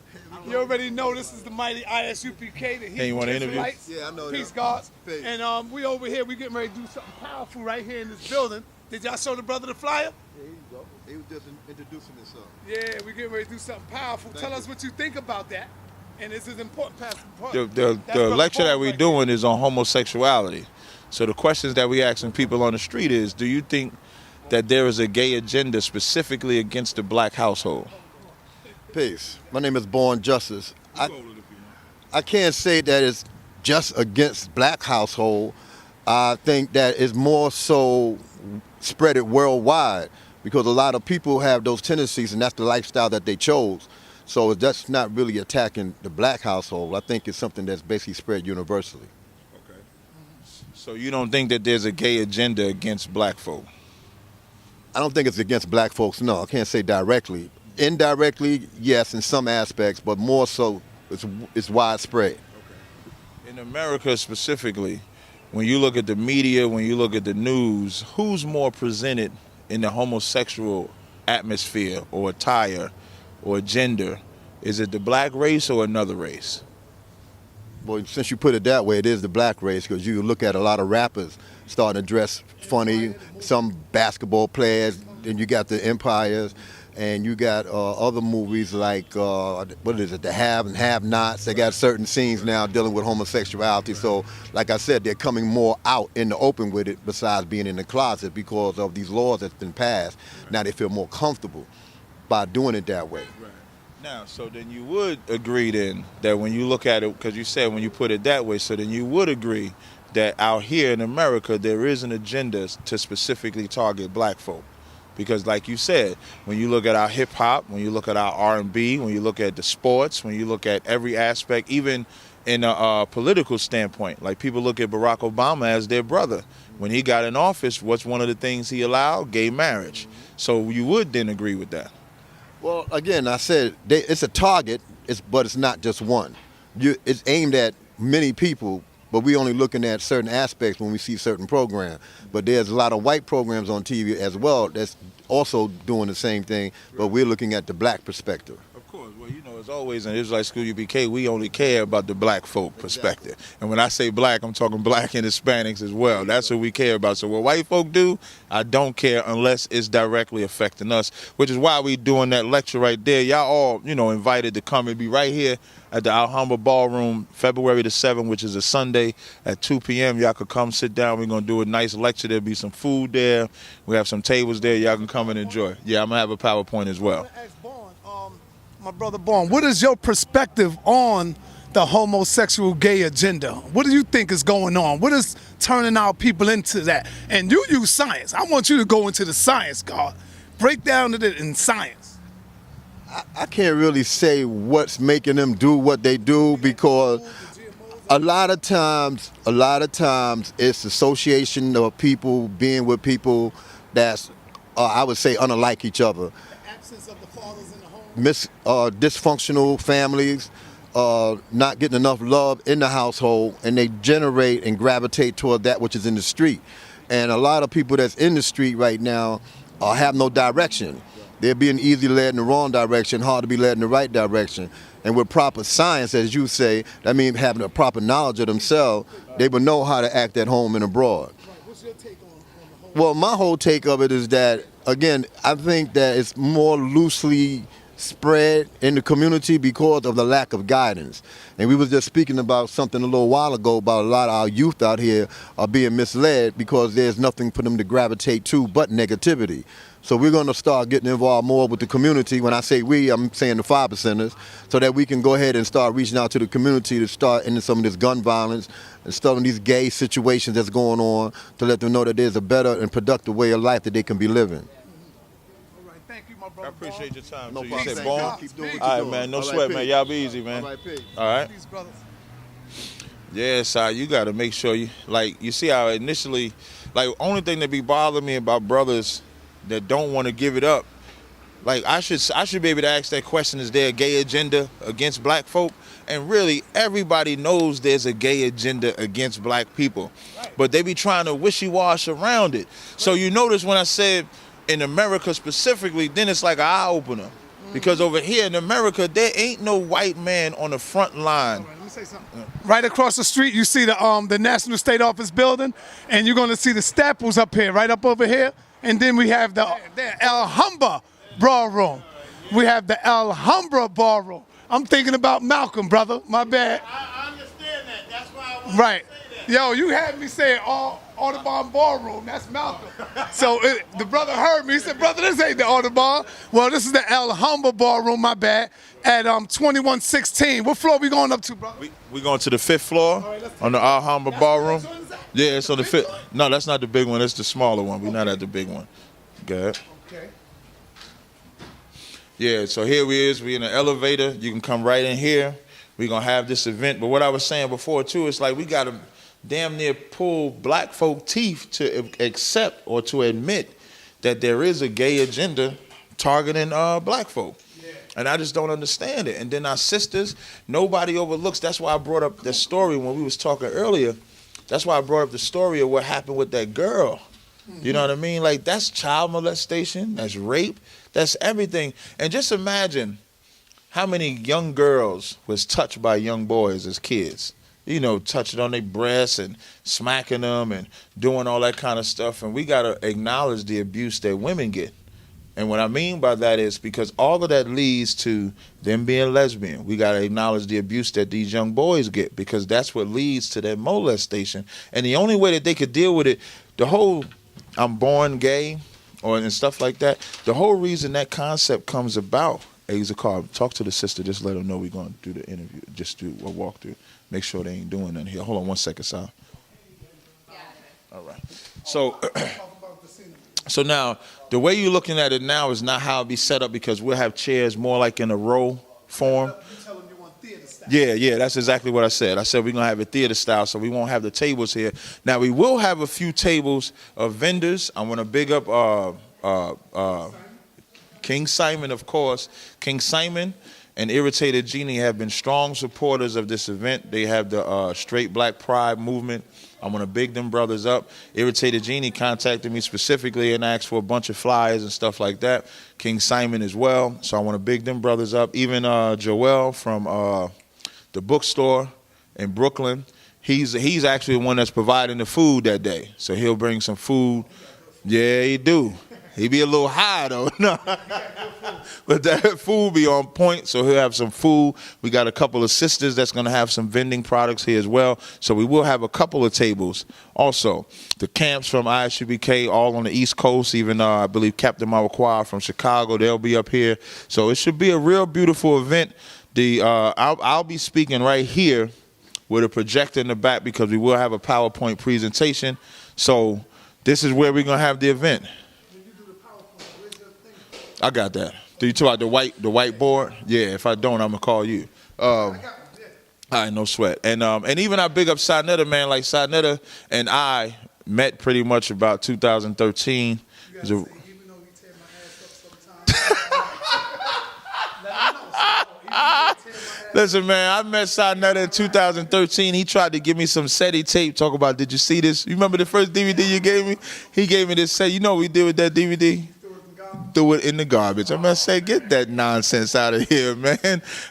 You already know this is the mighty ISUPK, the Hey, you want to interview? Yeah, I know. Peace, guards. And we over here, we getting ready to do something powerful right here in this building. Did y'all show the brother the flyer? There you go. He was just introducing himself. Yeah, we getting ready to do something powerful. Tell us what you think about that. And this is important, Pastor. The lecture that we're doing is on homosexuality. So the questions that we asking people on the street is, do you think that there is a gay agenda specifically against the black household? Peace. My name is Born Justice. I can't say that it's just against black household. I think that it's more so spread it worldwide because a lot of people have those tendencies and that's the lifestyle that they chose. So that's not really attacking the black household. I think it's something that's basically spread universally. Okay. So you don't think that there's a gay agenda against black folk? I don't think it's against black folks, no. I can't say directly. Indirectly, yes, in some aspects, but more so it's widespread. Okay. In America specifically, when you look at the media, when you look at the news, who's more presented in the homosexual atmosphere or attire or gender? Is it the black race or another race? Well, since you put it that way, it is the black race because you look at a lot of rappers starting to dress funny, some basketball players, then you got the Empires, and you got other movies like, what is it, The Have and Have-Nots. They got certain scenes now dealing with homosexuality. So, like I said, they're coming more out in the open with it besides being in the closet because of these laws that's been passed. Now they feel more comfortable by doing it that way. Now, so then you would agree then that when you look at it, because you said when you put it that way, so then you would agree that out here in America there is an agenda to specifically target black folk. Because like you said, when you look at our hip hop, when you look at our R&B, when you look at the sports, when you look at every aspect, even in a political standpoint. Like people look at Barack Obama as their brother. When he got in office, what's one of the things he allowed? Gay marriage. So you would then agree with that? Well, again, I said it's a target, but it's not just one. It's aimed at many people, but we only looking at certain aspects when we see certain programs. But there's a lot of white programs on TV as well that's also doing the same thing, but we're looking at the black perspective. Of course. Well, you know, as always in Israelite School UBK, we only care about the black folk perspective. And when I say black, I'm talking black and Hispanics as well. That's what we care about. So what white folk do, I don't care unless it's directly affecting us, which is why we doing that lecture right there. Y'all all, you know, invited to come and be right here at the Alhambra Ballroom, February the 7th, which is a Sunday at 2 p.m. Y'all could come sit down. We're going to do a nice lecture. There'll be some food there. We have some tables there. Y'all can come and enjoy. Yeah, I'm going to have a PowerPoint as well. My brother Born, what is your perspective on the homosexual gay agenda? What do you think is going on? What is turning our people into that? And you use science. I want you to go into the science, God. Break down it in science. I can't really say what's making them do what they do, because a lot of times it's association of people being with people that's, I would say, unlike each other. The absence of the fathers in the home. Dysfunctional families, not getting enough love in the household, and they generate and gravitate toward that which is in the street. And a lot of people that's in the street right now have no direction. They're being easily led in the wrong direction, hard to be led in the right direction. And with proper science, as you say, that means having a proper knowledge of themselves, they would know how to act at home and abroad. What's your take on the whole? Well, my whole take of it is that, again, I think that it's more loosely spread in the community because of the lack of guidance. And we was just speaking about something a little while ago about a lot of our youth out here are being misled because there's nothing for them to gravitate to but negativity. So we're going to start getting involved more with the community. When I say we, I'm saying the 5%ers, so that we can go ahead and start reaching out to the community to start ending some of this gun violence and some of these gay situations that's going on, to let them know that there's a better and productive way of life that they can be living. I appreciate your time. No So you problem. said Thank you. Born? Keep doing what you're All right, doing. man. No All right, sweat, peace. man. Y'all be easy, man. All right, peace. All right. Peace, brothers. Yeah, Si, you got to make sure you see how initially, like, only thing that be bothering me about brothers that don't want to give it up, like, I should be able to ask that question, is there a gay agenda against black folk? And really, everybody knows there's a gay agenda against black people, but they be trying to wishy-wash around it. So you notice when I said in America specifically, then it's like an eye-opener. Because over here in America, there ain't no white man on the front line. Let me say something. Right across the street, you see the National State Office building, and you're going to see the Staples up here, right up over here. And then we have the Alhambra Ballroom. We have the Alhambra Ballroom. I'm thinking about Malcolm, brother. My bad. I understand that. That's why I want Right. Yo, you had me saying Audubon Ballroom. That's Malcolm. So the brother heard me. He said, brother, this ain't the Audubon. Well, this is the Alhambra Ballroom, my bad, at 2116. What floor we going up to, brother? We going to the 5th floor on the Alhambra Ballroom. Yeah, it's on the 5th. No, that's not the big one. It's the smaller one. We're not at the big one. Good. Okay. Yeah, so here we is. We in the elevator. You can come right in here. We're going to have this event. But what I was saying before, too, it's like we got to damn near pull black folk teeth to accept or to admit that there is a gay agenda targeting black folk. Yeah. And I just don't understand it. And then our sisters, nobody overlooks. That's why I brought up the story when we was talking earlier. That's why I brought up the story of what happened with that girl. Mm-hmm. You know what I mean? Like, that's child molestation, that's rape, that's everything. And just imagine how many young girls was touched by young boys as kids. You know, touching on their breasts and smacking them and doing all that kind of stuff. And we got to acknowledge the abuse that women get. And what I mean by that is because all of that leads to them being lesbian. We got to acknowledge the abuse that these young boys get, because that's what leads to their molestation. And the only way that they could deal with it, the whole I'm born gay and stuff like that, the whole reason that concept comes about, hey, Zakar, talk to the sister, just let them know we're going to do the interview, just do a walkthrough. Make sure they ain't doing nothing here. Hold on 1 second, Sal. All right. So now, the way you're looking at it now is not how it be set up, because we'll have chairs more like in a row form. You tell them you want theater style. Yeah, that's exactly what I said. I said we're going to have it theater style, so we won't have the tables here. Now, we will have a few tables of vendors. I want to big up King Simon, of course. King Simon and Irritated Genie have been strong supporters of this event. They have the Straight Black Pride movement. I want to big them brothers up. Irritated Genie contacted me specifically and asked for a bunch of flyers and stuff like that. King Simon as well. So I want to big them brothers up. Even Joel from the bookstore in Brooklyn, he's actually the one that's providing the food that day. So he'll bring some food. Yeah, he do. He be a little high though. No. But that food be on point, so he'll have some food. We got a couple of sisters that's going to have some vending products here as well. So we will have a couple of tables. Also, the camps from ISUBK all on the East Coast, even I believe Captain Mawakwa from Chicago, they'll be up here. So it should be a real beautiful event. I'll be speaking right here with a projector in the back because we will have a PowerPoint presentation. So this is where we're going to have the event. I got that. Do you talk about the whiteboard? Yeah, if I don't, I'm going to call you. All right, no sweat. And even I big up Sinetta, man. Like Sinetta and I met pretty much about 2013. Listen, man, I met Sinetta in 2013. He tried to give me some SETI tape, talk about, did you see this? You remember the first DVD you gave me? He gave me this set. You know what we did with that DVD? Threw it in the garbage. I'm gonna say, get that nonsense out of here, man.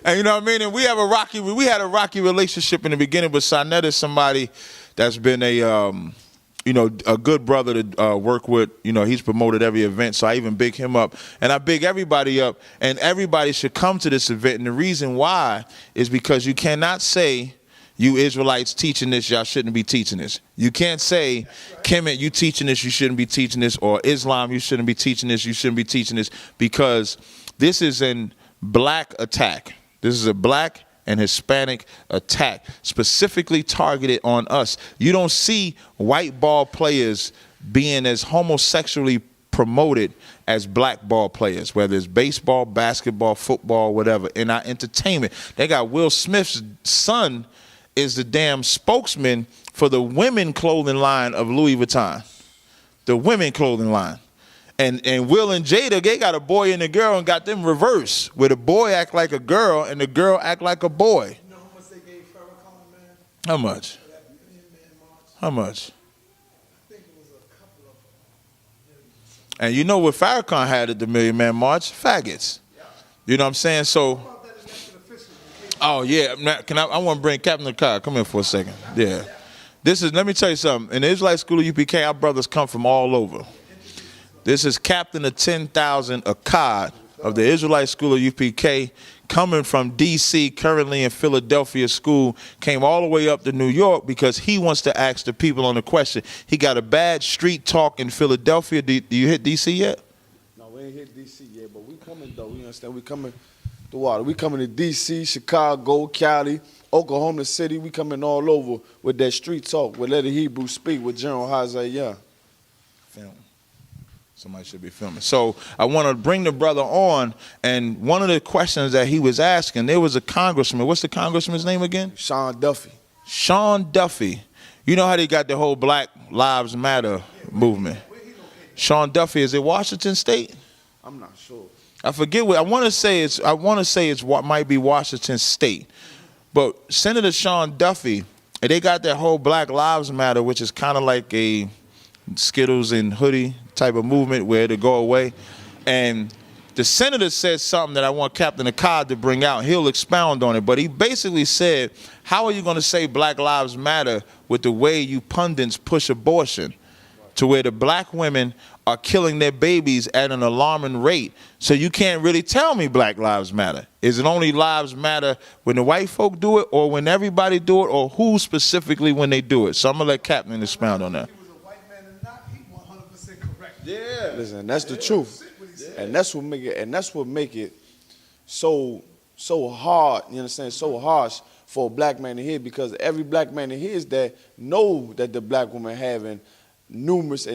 And you know what I mean? And we had a rocky relationship in the beginning, but Sinetta is somebody that's been a good brother to work with. You know, he's promoted every event, so I even big him up. And I big everybody up, and everybody should come to this event. And the reason why is because you cannot say, you Israelites teaching this, y'all shouldn't be teaching this. You can't say, Kemet, you teaching this, you shouldn't be teaching this, or Islam, you shouldn't be teaching this, you shouldn't be teaching this, because this is a black attack. This is a black and Hispanic attack, specifically targeted on us. You don't see white ball players being as homosexually promoted as black ball players, whether it's baseball, basketball, football, whatever. In our entertainment, they got Will Smith's son is the damn spokesman for the women clothing line of Louis Vuitton. The women clothing line. And Will and Jada, they got a boy and a girl and got them reversed, where the boy act like a girl and the girl act like a boy. You know how much they gave Farrakhan, man? How much? For that Million Man March? How much? I think it was a couple of millions. And you know what Farrakhan had at the Million Man March? Faggots. You know what I'm saying? So, oh yeah, I want to bring Captain Akkad. Come here for a second. Yeah, let me tell you something. In the Israelite School of UPK, our brothers come from all over. This is Captain of 10,000 Akkad of the Israelite School of UPK, coming from D.C., currently in Philadelphia school, came all the way up to New York because he wants to ask the people on the question. He got a bad street talk in Philadelphia. Do you hit D.C. yet? No, we ain't hit D.C. yet, but we coming though. You understand? We coming the water. We coming to D.C., Chicago, Cali, Oklahoma City. We coming all over with that street talk, with Let the Hebrew Speak, with General Hazayah. Film. Somebody should be filming. So I want to bring the brother on, and one of the questions that he was asking, there was a congressman. What's the congressman's name again? Sean Duffy. Sean Duffy. You know how they got the whole Black Lives Matter movement? Sean Duffy, is it Washington State? I'm not sure. I forget what I want to say. It's what might be Washington State, but Senator Sean Duffy, and they got that whole Black Lives Matter, which is kind of like a Skittles and hoodie type of movement where to go away. And the senator said something that I want Captain Akkad to bring out. He'll expound on it, but he basically said, how are you going to say Black Lives Matter with the way you pundits push abortion, to where the black women are killing their babies at an alarming rate? So you can't really tell me Black Lives Matter. Is it only lives matter when the white folk do it, or when everybody do it, or who specifically when they do it? So I'm going to let Captain expound on that. Yeah. Listen, that's the truth. And that's what make it so hard, you understand, so harsh for a black man to hear, because every black man that hears that know that the black woman having numerous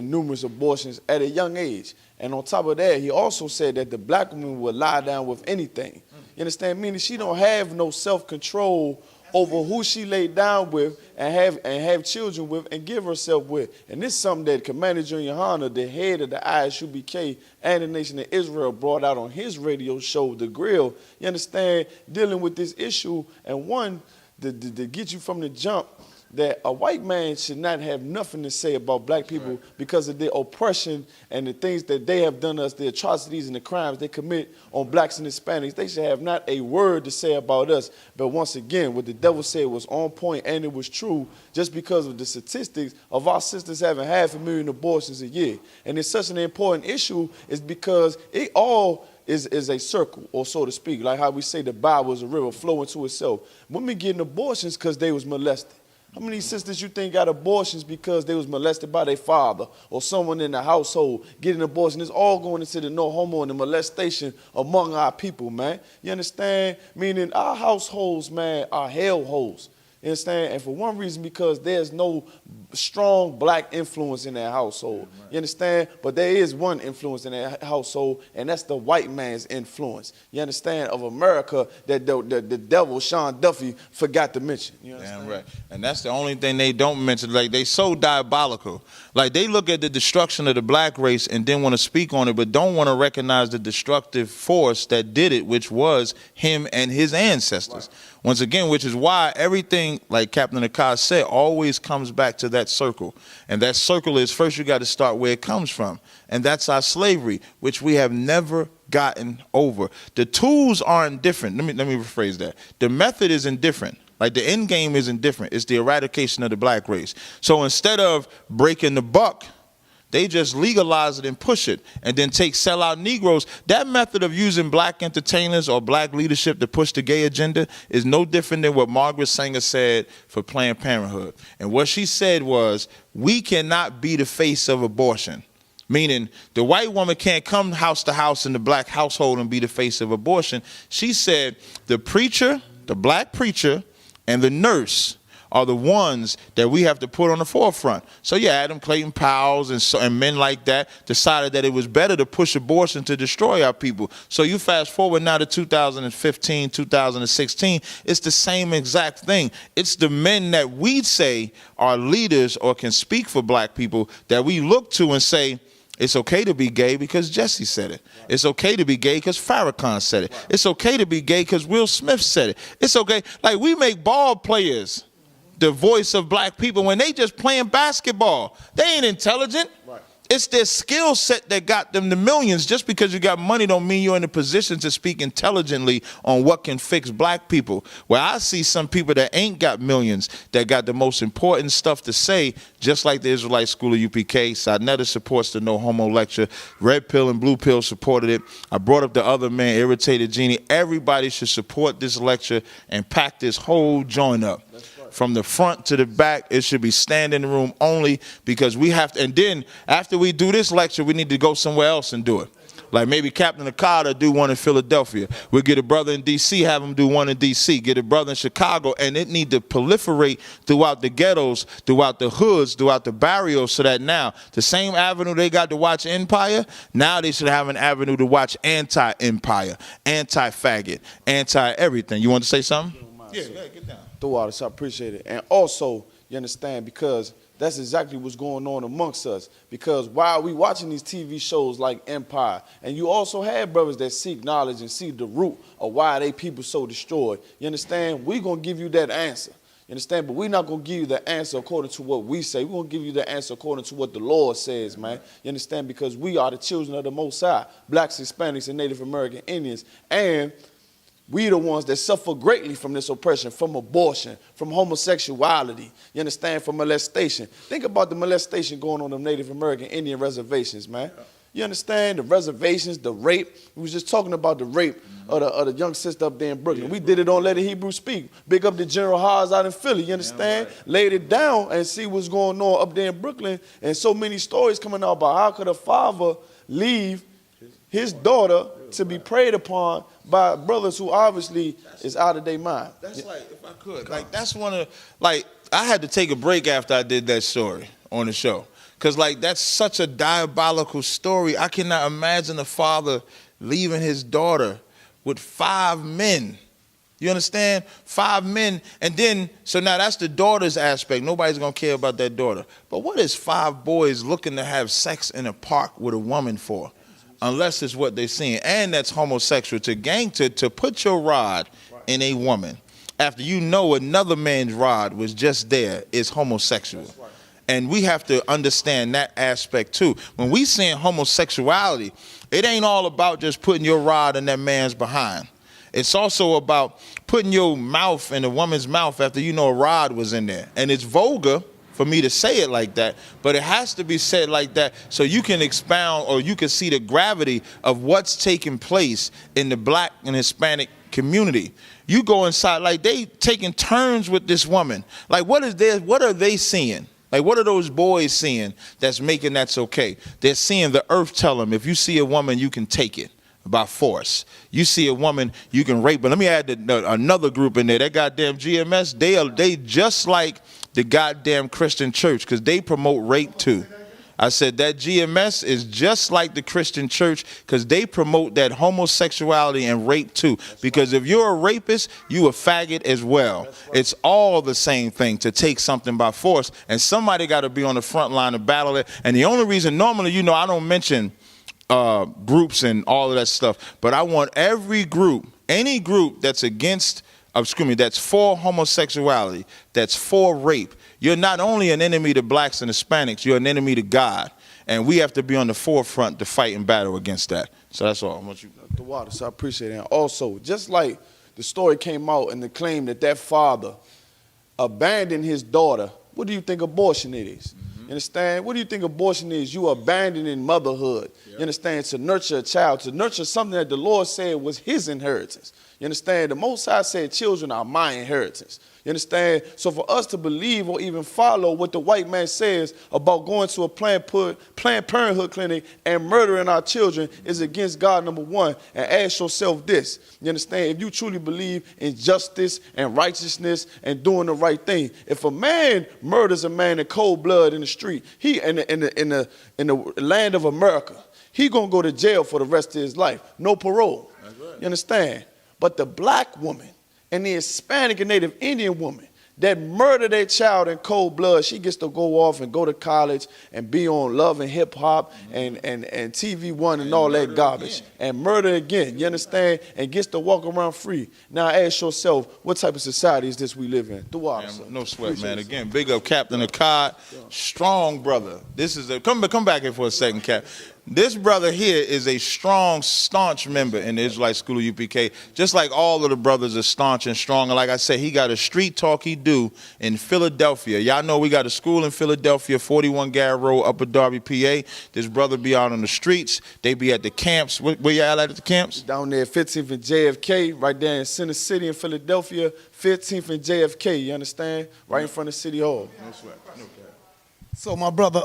abortions at a young age. And on top of that, he also said that the black woman will lie down with anything. You understand? Meaning she don't have no self-control over who she laid down with and have children with and give herself with. And this is something that Commander Junior Hunter, the head of the ISUBK and the Nation of Israel, brought out on his radio show, The Grill. You understand? Dealing with this issue, and one, to get you from the jump, that a white man should not have nothing to say about black people because of their oppression and the things that they have done to us, the atrocities and the crimes they commit on blacks and Hispanics. They should have not a word to say about us. But once again, what the devil said was on point and it was true just because of the statistics of our sisters having 500,000 abortions a year. And it's such an important issue is because it all is a circle, or so to speak, like how we say the Bible is a river flowing to itself. Women getting abortions because they was molested. How many sisters you think got abortions because they was molested by their father or someone in the household getting an abortion? It's all going into the no homo and the molestation among our people, man. You understand? Meaning our households, man, are hellholes. You understand? And for one reason, because there's no strong black influence in that household. You understand? But there is one influence in that household, and that's the white man's influence. You understand? Of America that the devil, Sean Duffy, forgot to mention. You understand? Damn right. And that's the only thing they don't mention. Like, they so diabolical. Like, they look at the destruction of the black race and then want to speak on it, but don't want to recognize the destructive force that did it, which was him and his ancestors. Right. Once again, which is why everything, like Captain Akai said, always comes back to that circle. And that circle is, first you got to start where it comes from. And that's our slavery, which we have never gotten over. The tools aren't different. Let me rephrase that. The method isn't different. Like, the end game isn't different. It's the eradication of the black race. So instead of breaking the buck, they just legalize it and push it and then sell out Negroes. That method of using black entertainers or black leadership to push the gay agenda is no different than what Margaret Sanger said for Planned Parenthood. And what she said was, we cannot be the face of abortion. Meaning the white woman can't come house to house in the black household and be the face of abortion. She said the preacher, the black preacher, and the nurse are the ones that we have to put on the forefront. So yeah, Adam Clayton Powell and men like that decided that it was better to push abortion to destroy our people. So you fast forward now to 2015, 2016, it's the same exact thing. It's the men that we say are leaders or can speak for black people that we look to and say, it's okay to be gay because Jesse said it. It's okay to be gay because Farrakhan said it. It's okay to be gay because Will Smith said it. It's okay. Like, we make ball players the voice of black people when they just playing basketball. They ain't intelligent. Right. It's their skill set that got them the millions. Just because you got money don't mean you're in a position to speak intelligently on what can fix black people. Where I see some people that ain't got millions that got the most important stuff to say, just like the Israelite School of UPK. Sarnetta supports the No Homo lecture. Red Pill and Blue Pill supported it. I brought up the other man, Irritated Genie. Everybody should support this lecture and pack this whole joint up. From the front to the back, it should be standing room only, because we have to, and then after we do this lecture, we need to go somewhere else and do it. Like maybe Captain Okada do one in Philadelphia. We'll get a brother in D.C., have him do one in D.C., get a brother in Chicago, and it need to proliferate throughout the ghettos, throughout the hoods, throughout the barrios, so that now the same avenue they got to watch Empire, now they should have an avenue to watch anti-Empire, anti-faggot, anti-everything. You want to say something? Yeah, get down. Throughout us, I appreciate it. And also, you understand, because that's exactly what's going on amongst us. Because while we watching these TV shows like Empire, and you also have brothers that seek knowledge and see the root of why they people so destroyed, you understand, we're going to give you that answer. You understand? But we're not going to give you the answer according to what we say. We're going to give you the answer according to what the Lord says, man. You understand? Because we are the children of the Most High, blacks, Hispanics, and Native American Indians. And we the ones that suffer greatly from this oppression, from abortion, from homosexuality, you understand, from molestation. Think about the molestation going on in Native American Indian reservations, man. You understand? The reservations, the rape. We was just talking about the rape of the young sister up there in Brooklyn. We did it on Let the Hebrew Speak. Big up the General Haas out in Philly, you understand? Yeah, right. Laid it down and see what's going on up there in Brooklyn. And so many stories coming out about how could a father leave his daughter to be preyed upon by brothers who obviously is out of their mind. That's like, if I could, like, that's one of, like, I had to take a break after I did that story on the show. Because, like, that's such a diabolical story. I cannot imagine a father leaving his daughter with 5 men. You understand? 5 men. And then, so now that's the daughter's aspect. Nobody's going to care about that daughter. But what is 5 boys looking to have sex in a park with a woman for? Unless it's what they're seeing. And that's homosexual. To put your rod in a woman after you know another man's rod was just there is homosexual. And we have to understand that aspect too. When we saying homosexuality, it ain't all about just putting your rod in that man's behind. It's also about putting your mouth in a woman's mouth after you know a rod was in there. And it's vulgar for me to say it like that, but it has to be said like that so you can expound or you can see the gravity of what's taking place in the Black and Hispanic community. You go inside, like they taking turns with this woman. Like what are they seeing? Like what are those boys seeing that's making that's okay? They're seeing the earth tell them, if you see a woman, you can take it by force. You see a woman, you can rape. But let me add another group in there. That goddamn GMS, they just like the goddamn Christian church because they promote rape too. I said that GMS is just like the Christian church because they promote that homosexuality and rape too. Because if you're a rapist, you a faggot as well. It's all the same thing to take something by force. And somebody got to be on the front line to battle it. And the only reason normally, you know, I don't mention groups and all of that stuff, but I want every group, any group that's against, that's for homosexuality, that's for rape. You're not only an enemy to blacks and Hispanics, you're an enemy to God. And we have to be on the forefront to fight and battle against that. So that's all. I want you. The water, so I appreciate that. Also, just like the story came out and the claim that father abandoned his daughter, what do you think abortion is? You understand? What do you think abortion is? You abandoning motherhood. You understand? To nurture a child, to nurture something that the Lord said was his inheritance. You understand? The Most High said children are my inheritance. You understand? So for us to believe or even follow what the white man says about going to a Planned Parenthood clinic and murdering our children is against God, number one. And ask yourself this. You understand? If you truly believe in justice and righteousness and doing the right thing, if a man murders a man in cold blood in the street, he in the land of America, he gonna go to jail for the rest of his life. No parole. That's right. You understand? But the black woman and the Hispanic and Native Indian woman that murder their child in cold blood, she gets to go off and go to college and be on Love and Hip Hop and TV One and all that garbage again. And murder again, you understand? And gets to walk around free. Now ask yourself, what type of society is this we live in? No sweat, man. Again, big up Captain Akkad, strong brother. This is come back here for a second, Cap. This brother here is a strong, staunch member in the Israelite School of UPK, just like all of the brothers are staunch and strong. And like I said, he got a street talk he do in Philadelphia. Y'all know we got a school in Philadelphia, 41 Garrett Road, Upper Darby, PA. This brother be out on the streets. They be at the camps. Where y'all at the camps? Down there, 15th and JFK, right there in Center City in Philadelphia, 15th and JFK, you understand? Right in front of City Hall. No sweat. Okay. So my brother,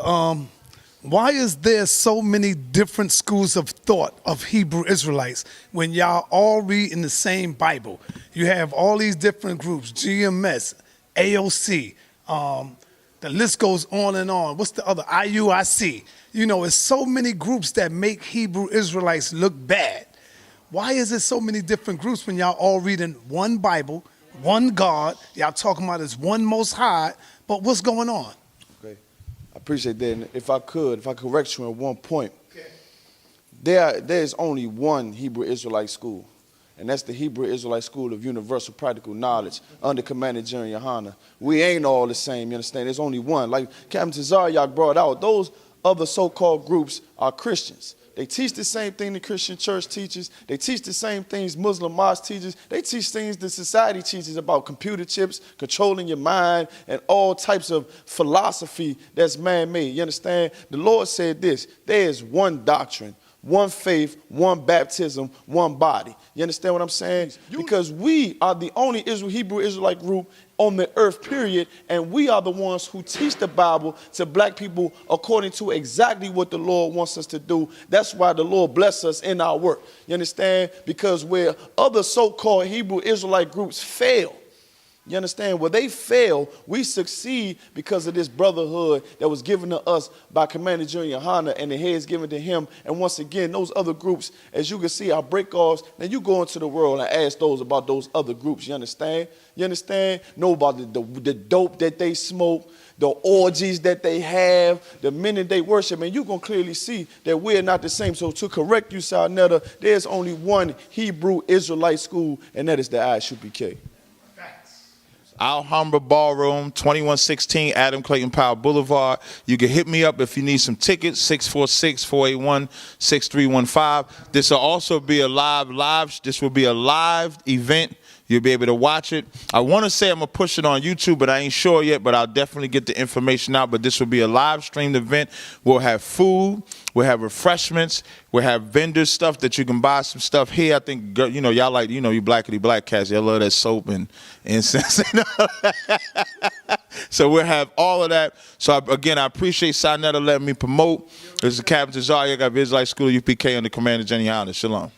why is there so many different schools of thought of Hebrew Israelites when y'all all read in the same Bible? You have all these different groups, GMS, AOC, the list goes on and on. What's the other? IUIC. You know, it's so many groups that make Hebrew Israelites look bad. Why is there so many different groups when y'all all reading one Bible, one God, y'all talking about this one Most High, but what's going on? Appreciate that. And if I could correct you at one point, there's only one Hebrew Israelite school, and that's the Hebrew Israelite School of Universal Practical Knowledge under Commander General Yohana. We ain't all the same, you understand? There's only one. Like Captain Tazaryach brought out, those other so-called groups are Christians. They teach the same thing the Christian church teaches. They teach the same things Muslim mosque teaches. They teach things the society teaches about computer chips, controlling your mind, and all types of philosophy that's man-made. You understand? The Lord said this, there is one doctrine, one faith, one baptism, one body. You understand what I'm saying? Because we are the only Hebrew Israelite group on the earth, period, and we are the ones who teach the Bible to black people according to exactly what the Lord wants us to do. That's why the Lord bless us in our work. You understand? Because where other so-called Hebrew Israelite groups fail, You understand? Where they fail, we succeed because of this brotherhood that was given to us by Commander Junior Honda and the heads given to him. And once again, those other groups, as you can see, our break-offs, now you go into the world and ask those about those other groups. You understand? You understand? Know about the dope that they smoke, the orgies that they have, the minute they worship, and you're going to clearly see that we're not the same. So to correct you, Sarnetta, there's only one Hebrew Israelite school, and that is the ISUPK. Alhambra Ballroom, 2116 Adam Clayton Powell Boulevard. You can hit me up if you need some tickets, 646-481-6315. This will also be a this will be a live event. You'll be able to watch it. I want to say I'm going to push it on YouTube, but I ain't sure yet, but I'll definitely get the information out. But this will be a live streamed event. We'll have food. We'll have refreshments. We'll have vendor stuff that you can buy some stuff here. I think, you know, y'all like, you know, you blackity black cats. Y'all love that soap and incense. So we'll have all of that. So, again, I appreciate Sarnetta letting me promote. This is Captain Tazaryach of Israelite School of UPK under Commander Jenny Honda. Shalom.